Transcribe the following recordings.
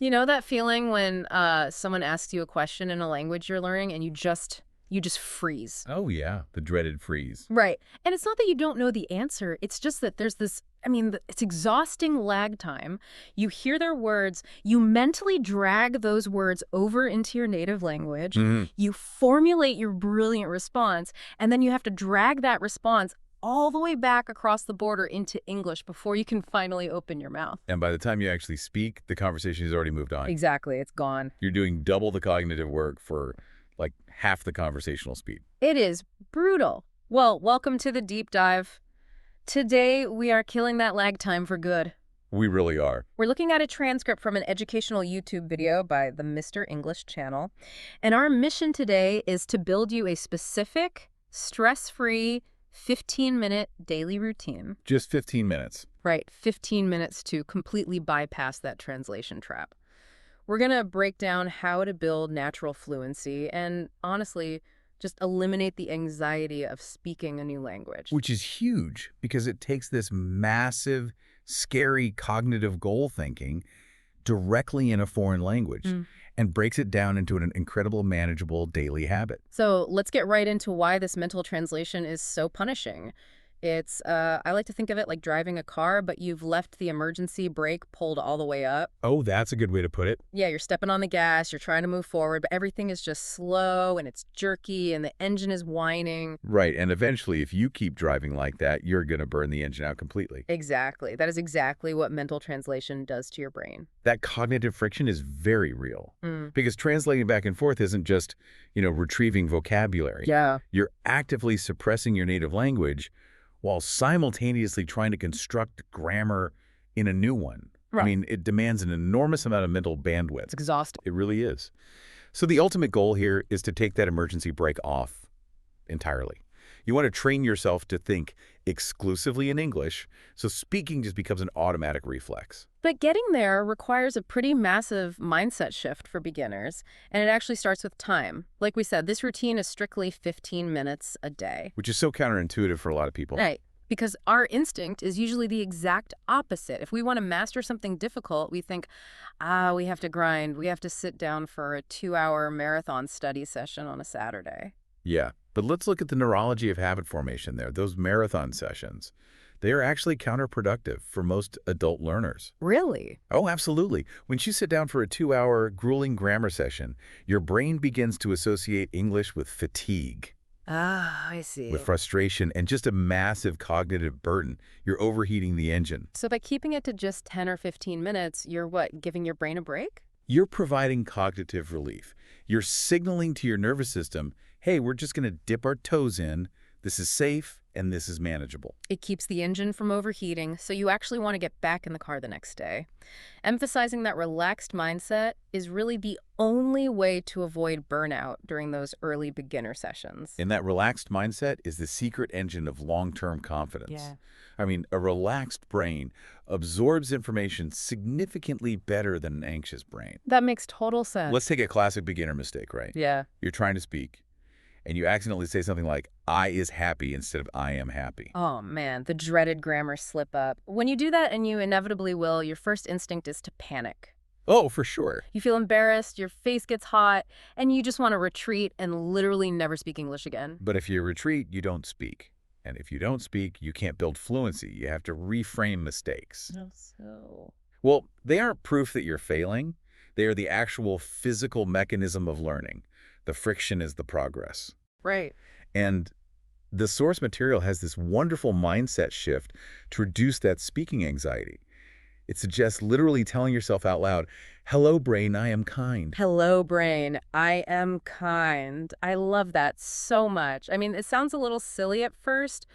You know that feeling when someone asks you a question in a language you're learning and you just freeze. Oh, yeah, the dreaded freeze. Right. And it's not that you don't know the answer. It's just that there's this, it's exhausting lag time. You hear their words, you mentally drag those words over into your native language, Hmm. you formulate your brilliant response, and then you have to drag that response all the way back across the border into English before you can finally open your mouth. And by the time you actually speak, the conversation has already moved on. Exactly. It's gone. You're doing double the cognitive work for like half the conversational speed. It is brutal. Well, welcome to the deep dive. Today, we are killing that lag time for good. We really are. We're looking at a transcript from an educational YouTube video by the Mr. English channel. And our mission today is to build you a specific, stress-free, 15-minute daily routine. Just 15 minutes. Right, 15 minutes to completely bypass that translation trap. We're going to break down how to build natural fluency and, honestly, just eliminate the anxiety of speaking a new language. Which is huge because it takes this massive, scary cognitive goal thinking directly in a foreign language and breaks it down into an incredible, manageable daily habit. So let's get right into why this mental translation is so punishing. It's, I like to think of it like driving a car, but you've left the emergency brake pulled all the way up. Oh, that's a good way to put it. Yeah, you're stepping on the gas, you're trying to move forward, but everything is just slow and it's jerky and the engine is whining. Right, and eventually, if you keep driving like that, you're going to burn the engine out completely. Exactly. That is exactly what mental translation does to your brain. That cognitive friction is very real Mm. because translating back and forth isn't just, retrieving vocabulary. Yeah. You're actively suppressing your native language while simultaneously trying to construct grammar in a new one. Right. I mean, it demands an enormous amount of mental bandwidth. It's exhausting. It really is. So the ultimate goal here is to take that emergency brake off entirely. You want to train yourself to think exclusively in English, so speaking just becomes an automatic reflex. But getting there requires a pretty massive mindset shift for beginners, and it actually starts with time. Like we said, this routine is strictly 15 minutes a day. Which is so counterintuitive for a lot of people. Right. Because our instinct is usually the exact opposite. If we want to master something difficult, we think, we have to grind. We have to sit down for a 2-hour marathon study session on a Saturday. Yeah, but let's look at the neurology of habit formation there. Those marathon sessions, they are actually counterproductive for most adult learners. Really? Oh, absolutely. When you sit down for a 2-hour grueling grammar session, your brain begins to associate English with fatigue, Ah, I see. with frustration, and just a massive cognitive burden. You're overheating the engine. So by keeping it to just 10 or 15 minutes, you're what, giving your brain a break? You're providing cognitive relief. You're signaling to your nervous system, hey, we're just going to dip our toes in. This is safe, and this is manageable. It keeps the engine from overheating, so you actually want to get back in the car the next day. Emphasizing that relaxed mindset is really the only way to avoid burnout during those early beginner sessions. And that relaxed mindset is the secret engine of long-term confidence. Yeah. I mean, a relaxed brain absorbs information significantly better than an anxious brain. That makes total sense. Let's take a classic beginner mistake, right? Yeah. You're trying to speak, and you accidentally say something like, I is happy instead of I am happy. Oh, man, the dreaded grammar slip-up. When you do that, and you inevitably will, your first instinct is to panic. Oh, for sure. You feel embarrassed, your face gets hot, and you just want to retreat and literally never speak English again. But if you retreat, you don't speak. And if you don't speak, you can't build fluency. You have to reframe mistakes. How so? Well, they aren't proof that you're failing. They are the actual physical mechanism of learning. The friction is the progress. Right. And the source material has this wonderful mindset shift to reduce that speaking anxiety. It suggests literally telling yourself out loud, hello, brain, I am kind. Hello, brain. I am kind. I love that so much. It sounds a little silly at first,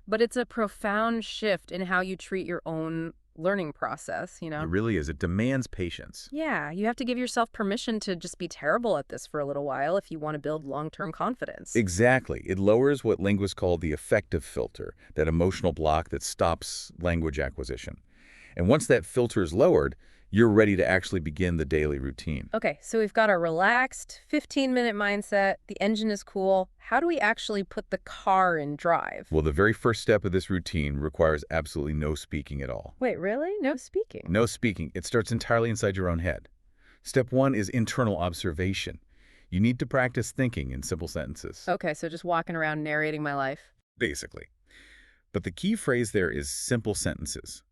but it's a profound shift in how you treat your own learning process, It really is. It demands patience. Yeah, you have to give yourself permission to just be terrible at this for a little while if you want to build long-term confidence. Exactly. It lowers what linguists call the affective filter, that emotional block that stops language acquisition. And once that filter is lowered, you're ready to actually begin the daily routine. Okay, so we've got a relaxed 15-minute mindset. The engine is cool. How do we actually put the car in drive? Well, the very first step of this routine requires absolutely no speaking at all. Wait, really? No speaking? No speaking. It starts entirely inside your own head. Step 1 is internal observation. You need to practice thinking in simple sentences, Okay, so just walking around narrating my life. basically. But the key phrase there is simple sentences.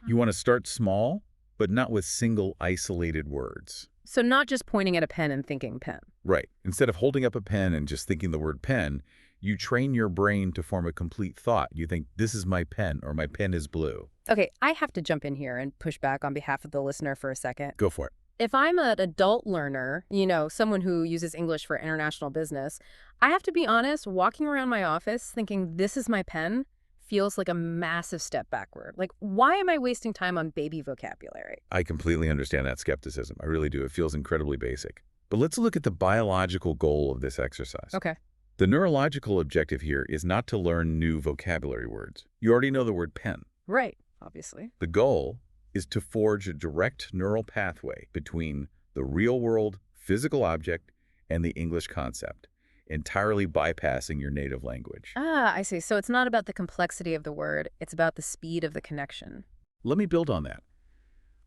You want to start small, but not with single isolated words. So not just pointing at a pen and thinking pen. Right. Instead of holding up a pen and just thinking the word pen, you train your brain to form a complete thought. You think, this is my pen, or my pen is blue. Okay, I have to jump in here and push back on behalf of the listener for a second. Go for it. If I'm an adult learner, someone who uses English for international business, I have to be honest, walking around my office thinking this is my pen feels like a massive step backward. Like, why am I wasting time on baby vocabulary? I completely understand that skepticism. I really do. It feels incredibly basic. But let's look at the biological goal of this exercise. Okay. The neurological objective here is not to learn new vocabulary words. You already know the word pen. Right, obviously. The goal is to forge a direct neural pathway between the real-world physical object and the English concept, entirely bypassing your native language. Ah, I see. So it's not about the complexity of the word, it's about the speed of the connection. Let me build on that.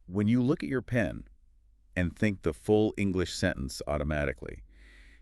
When you look at your pen and think the full English sentence automatically,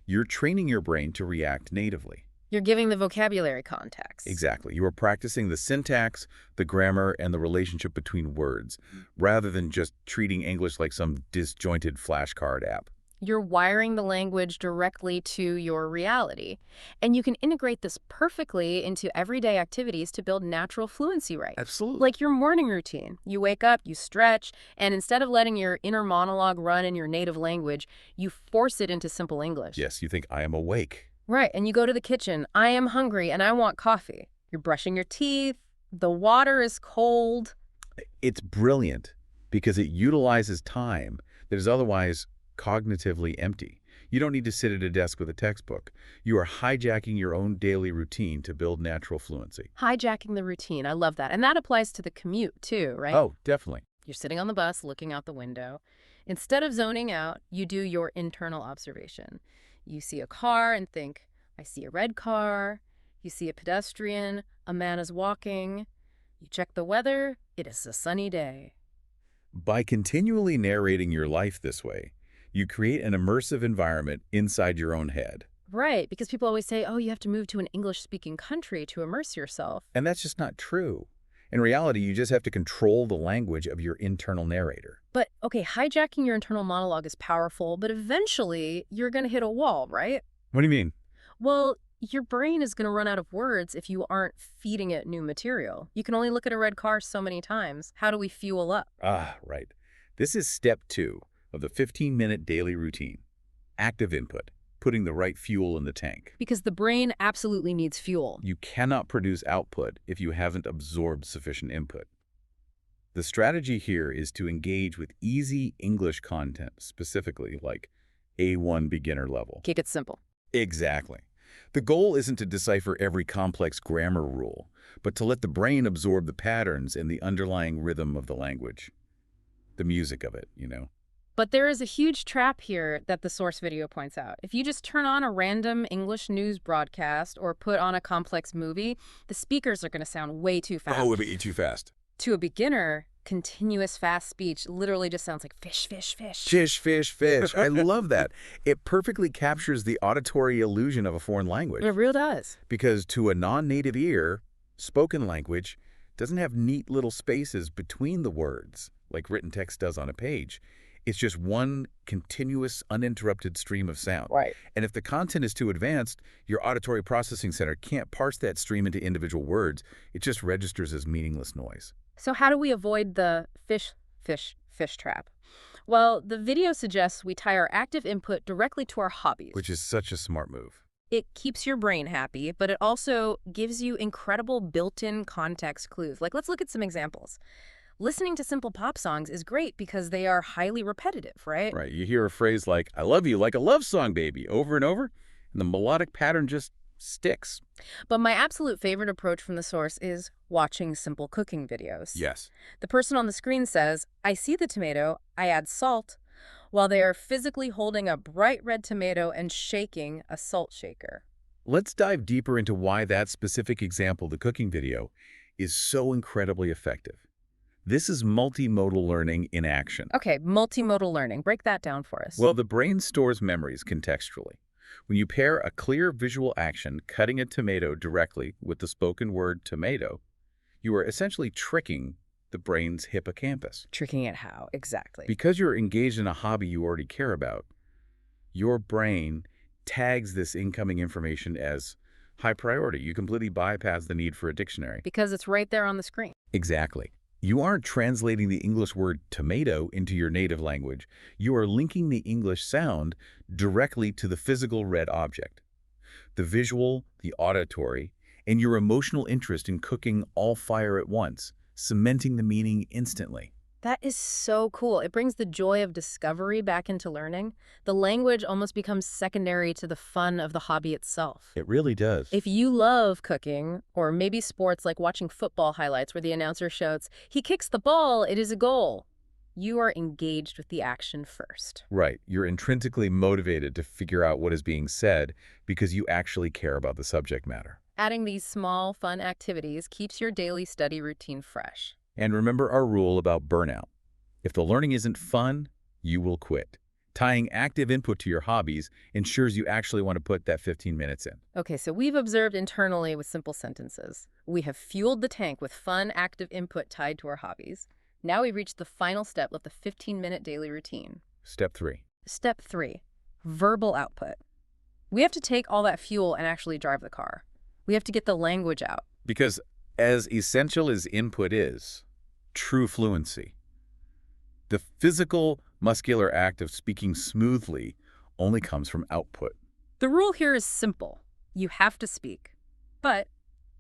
you're training your brain to react natively. You're giving the vocabulary context. Exactly. You are practicing the syntax, the grammar, and the relationship between words, rather than just treating English like some disjointed flashcard app. You're wiring the language directly to your reality. And you can integrate this perfectly into everyday activities to build natural fluency, right? Absolutely. Like your morning routine. You wake up, you stretch, and instead of letting your inner monologue run in your native language, you force it into simple English. Yes, you think, I am awake. Right, and you go to the kitchen. I am hungry and I want coffee. You're brushing your teeth. The water is cold. It's brilliant because it utilizes time that is otherwise cognitively empty. You don't need to sit at a desk with a textbook. You are hijacking your own daily routine to build natural fluency. Hijacking the routine. I love that. And that applies to the commute too, right? Oh, definitely. You're sitting on the bus looking out the window. Instead of zoning out, you do your internal observation. You see a car and think, I see a red car. You see a pedestrian. A man is walking. You check the weather. It is a sunny day. By continually narrating your life this way, you create an immersive environment inside your own head. Right, because people always say, oh, you have to move to an English-speaking country to immerse yourself. And that's just not true. In reality, you just have to control the language of your internal narrator. But, okay, hijacking your internal monologue is powerful, but eventually you're going to hit a wall, right? What do you mean? Well, your brain is going to run out of words if you aren't feeding it new material. You can only look at a red car so many times. How do we fuel up? Ah, right. This is step 2 of the 15-minute daily routine. Active input, putting the right fuel in the tank. Because the brain absolutely needs fuel. You cannot produce output if you haven't absorbed sufficient input. The strategy here is to engage with easy English content, specifically like A1 beginner level. Keep it simple. Exactly. The goal isn't to decipher every complex grammar rule, but to let the brain absorb the patterns and the underlying rhythm of the language. The music of it, you know. But there is a huge trap here that the source video points out. If you just turn on a random English news broadcast or put on a complex movie, the speakers are going to sound way too fast. Oh, it would be too fast. To a beginner, continuous fast speech literally just sounds like fish, fish, fish. Fish, fish, fish. I love that. It perfectly captures the auditory illusion of a foreign language. It really does. Because to a non-native ear, spoken language doesn't have neat little spaces between the words like written text does on a page. It's just one continuous, uninterrupted stream of sound. Right. And if the content is too advanced, your auditory processing center can't parse that stream into individual words. It just registers as meaningless noise. So how do we avoid the fish, fish, fish trap? Well, the video suggests we tie our active input directly to our hobbies. Which is such a smart move. It keeps your brain happy, but it also gives you incredible built-in context clues. Like, let's look at some examples. Listening to simple pop songs is great because they are highly repetitive, right? Right. You hear a phrase like, I love you like a love song, baby, over and over, and the melodic pattern just sticks. But my absolute favorite approach from the source is watching simple cooking videos. Yes. The person on the screen says, I see the tomato, I add salt, while they are physically holding a bright red tomato and shaking a salt shaker. Let's dive deeper into why that specific example, the cooking video, is so incredibly effective. This is multimodal learning in action. Okay, multimodal learning. Break that down for us. Well, the brain stores memories contextually. When you pair a clear visual action, cutting a tomato directly, with the spoken word tomato, you are essentially tricking the brain's hippocampus. Tricking it how? Exactly. Because you're engaged in a hobby you already care about, your brain tags this incoming information as high priority. You completely bypass the need for a dictionary. Because it's right there on the screen. Exactly. You aren't translating the English word tomato into your native language. You are linking the English sound directly to the physical read object. The visual, the auditory, and your emotional interest in cooking all fire at once, cementing the meaning instantly. That is so cool. It brings the joy of discovery back into learning. The language almost becomes secondary to the fun of the hobby itself. It really does. If you love cooking, or maybe sports like watching football highlights where the announcer shouts, "He kicks the ball, it is a goal," you are engaged with the action first. Right. You're intrinsically motivated to figure out what is being said because you actually care about the subject matter. Adding these small, fun activities keeps your daily study routine fresh. And remember our rule about burnout. If the learning isn't fun, you will quit. Tying active input to your hobbies ensures you actually want to put that 15 minutes in. Okay, so we've observed internally with simple sentences. We have fueled the tank with fun, active input tied to our hobbies. Now we've reached the final step of the 15-minute daily routine. Step 3. Step 3, verbal output. We have to take all that fuel and actually drive the car. We have to get the language out. Because as essential as input is, true fluency, the physical, muscular act of speaking smoothly only comes from output. The rule here is simple. You have to speak. But,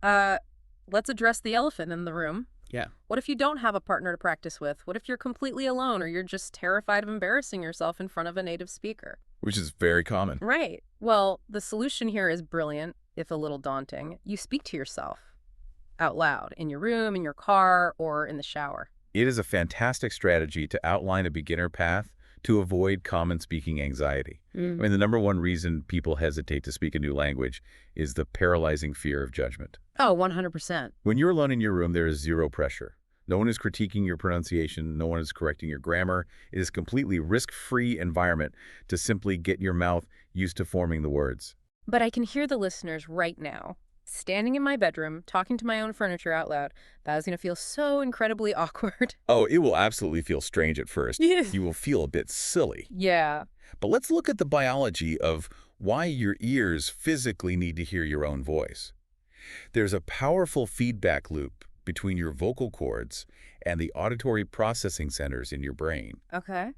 let's address the elephant in the room. Yeah. What if you don't have a partner to practice with? What if you're completely alone or you're just terrified of embarrassing yourself in front of a native speaker? Which is very common. Right. Well, the solution here is brilliant, if a little daunting. You speak to yourself out loud in your room, in your car, or in the shower. It is a fantastic strategy to outline a beginner path to avoid common speaking anxiety. I mean, the number one reason people hesitate to speak a new language is the paralyzing fear of judgment. Oh, 100%. When you're alone in your room, there is zero pressure. No one is critiquing your pronunciation. No one is correcting your grammar. It is a completely risk-free environment to simply get your mouth used to forming the words. But I can hear the listeners right now, standing in my bedroom, talking to my own furniture out loud. That is going to feel so incredibly awkward. Oh, it will absolutely feel strange at first. Yes. You will feel a bit silly. Yeah. But let's look at the biology of why your ears physically need to hear your own voice. There's a powerful feedback loop between your vocal cords and the auditory processing centers in your brain. Okay.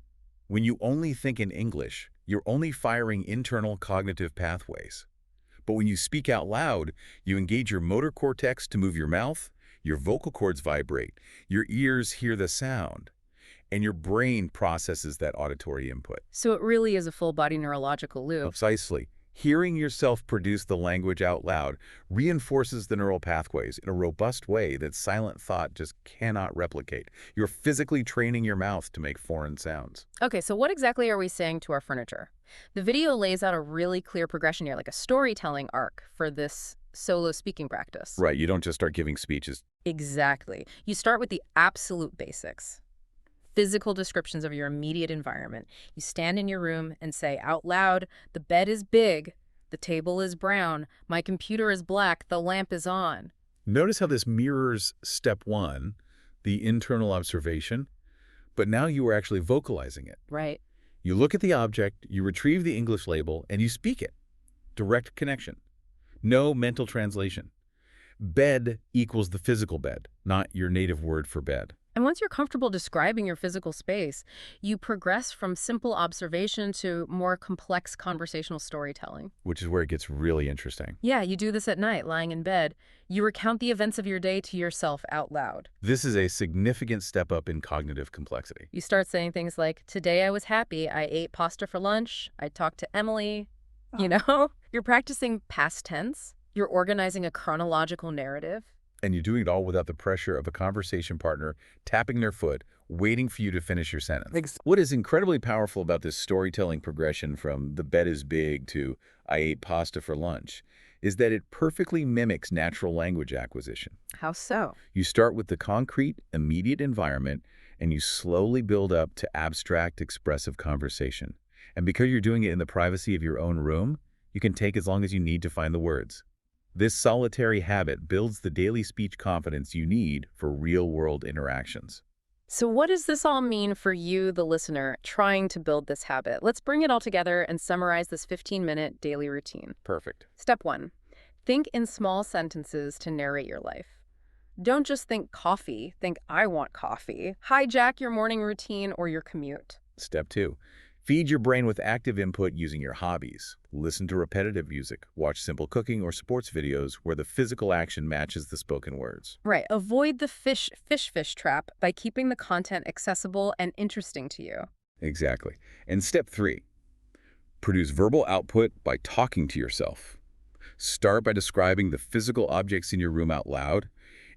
When you only think in English, you're only firing internal cognitive pathways. But when you speak out loud, you engage your motor cortex to move your mouth, your vocal cords vibrate, your ears hear the sound, and your brain processes that auditory input. So it really is a full-body neurological loop. Precisely. Hearing yourself produce the language out loud reinforces the neural pathways in a robust way that silent thought just cannot replicate. You're physically training your mouth to make foreign sounds. Okay, so what exactly are we saying to our furniture? The video lays out a really clear progression here, like a storytelling arc for this solo speaking practice. Right, you don't just start giving speeches. Exactly. You start with the absolute basics. Physical descriptions of your immediate environment. You stand in your room and say out loud, "The bed is big, the table is brown, my computer is black, the lamp is on." Notice how this mirrors step 1, the internal observation, but now you are actually vocalizing it. Right. You look at the object, you retrieve the English label, and you speak it. Direct connection. No mental translation. Bed equals the physical bed, not your native word for bed. And once you're comfortable describing your physical space, you progress from simple observation to more complex conversational storytelling. Which is where it gets really interesting. Yeah, you do this at night, lying in bed. You recount the events of your day to yourself out loud. This is a significant step up in cognitive complexity. You start saying things like, "Today I was happy, I ate pasta for lunch, I talked to Emily." You know? You're practicing past tense. You're organizing a chronological narrative. And you're doing it all without the pressure of a conversation partner tapping their foot, waiting for you to finish your sentence. What is incredibly powerful about this storytelling progression from "the bed is big" to "I ate pasta for lunch" is that it perfectly mimics natural language acquisition. How so? You start with the concrete, immediate environment, and you slowly build up to abstract, expressive conversation. And because you're doing it in the privacy of your own room, you can take as long as you need to find the words. This solitary habit builds the daily speech confidence you need for real-world interactions. So what does this all mean for you, the listener, trying to build this habit? Let's bring it all together and summarize this 15-minute daily routine. Perfect. Step 1. Think in small sentences to narrate your life. Don't just think coffee, think I want coffee. Hijack your morning routine or your commute. Step 2. Feed your brain with active input using your hobbies. Listen to repetitive music, watch simple cooking or sports videos where the physical action matches the spoken words. Right. Avoid the fish trap by keeping the content accessible and interesting to you. Exactly. And step 3. Produce verbal output by talking to yourself. Start by describing the physical objects in your room out loud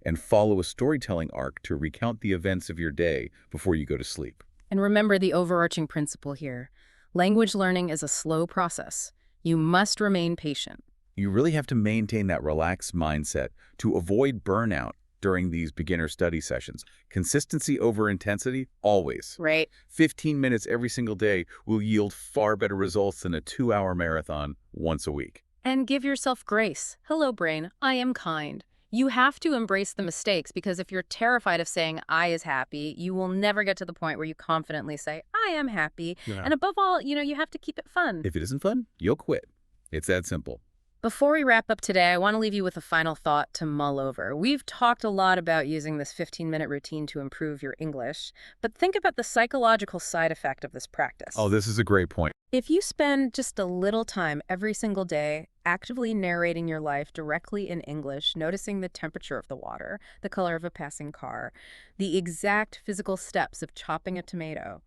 and follow a storytelling arc to recount the events of your day before you go to sleep. And remember the overarching principle here. Language learning is a slow process. You must remain patient. You really have to maintain that relaxed mindset to avoid burnout during these beginner study sessions. Consistency over intensity, always. Right. 15 minutes every single day will yield far better results than a 2-hour marathon once a week. And give yourself grace. Hello, brain. I am kind. You have to embrace the mistakes because if you're terrified of saying I is happy, you will never get to the point where you confidently say I am happy. Yeah. And above all, you have to keep it fun. If it isn't fun, you'll quit. It's that simple. Before we wrap up today, I want to leave you with a final thought to mull over. We've talked a lot about using this 15-minute routine to improve your English, but think about the psychological side effect of this practice. Oh, this is a great point. If you spend just a little time every single day actively narrating your life directly in English, noticing the temperature of the water, the color of a passing car, the exact physical steps of chopping a tomato,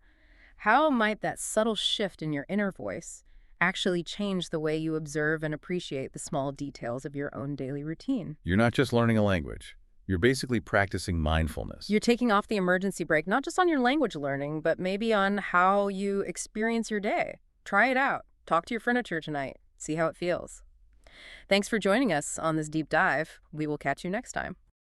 how might that subtle shift in your inner voice actually change the way you observe and appreciate the small details of your own daily routine? You're not just learning a language. You're basically practicing mindfulness. You're taking off the emergency brake, not just on your language learning, but maybe on how you experience your day. Try it out. Talk to your furniture tonight. See how it feels. Thanks for joining us on this deep dive. We will catch you next time.